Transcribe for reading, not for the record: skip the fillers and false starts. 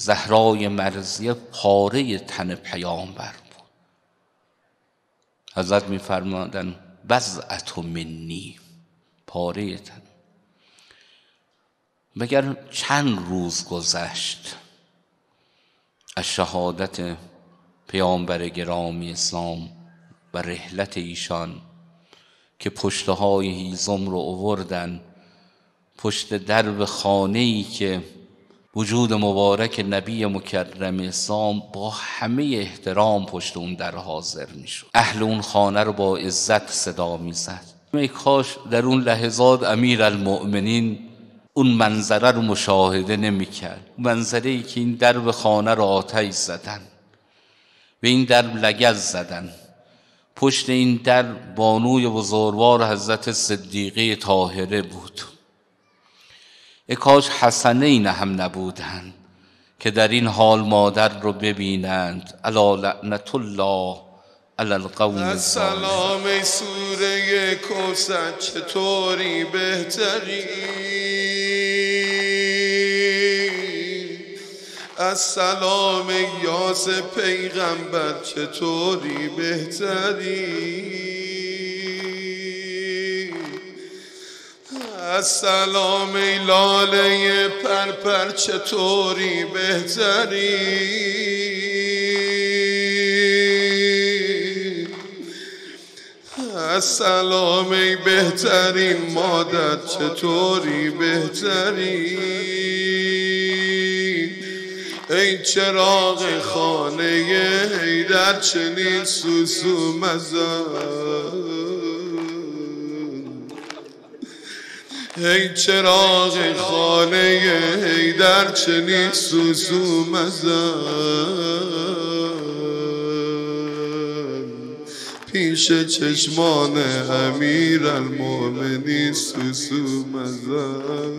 زهرای مرضیه پاره تن پیامبر بود. حضرت می‌فرمودند بضعة منی، پاره تن. مگر چند روز گذشت از شهادت پیامبر گرامی اسلام و رحلت ایشان که پشتهای هیزم رو آوردن پشت درب خانه‌ای که وجود مبارک نبی مکرم اسلام با همه احترام پشت اون در حاضر میشد. اهل اون خانه رو با عزت صدا میزد. ای کاش در اون لحظات امیرالمؤمنین اون منظره رو مشاهده نمیکرد. منظره‌ای که این درب خانه رو آتش زدن، به این درب لگد زدن. پشت این در بانوی بزرگوار حضرت صدیقه طاهره بود. ای کاش حسنین هم نبودند که در این حال مادر رو ببینند. الا لعنت الله علی القوم الظالمین. السلام ای سوره کوثر چطوری بهتری؟ السلام ای یاس پیغمبر چطوری بهتری؟ السلام ای لاله پرپر چطوری بهتری؟ السلام ای بهترین مادر چطوری بهتری؟ ای چراغ خانه حیدر چنین سوسو مزن، ای چراغ خانه حیدر چنین سوسو مزن، پیش چشمان امیرالمؤمنین سوسو مزن.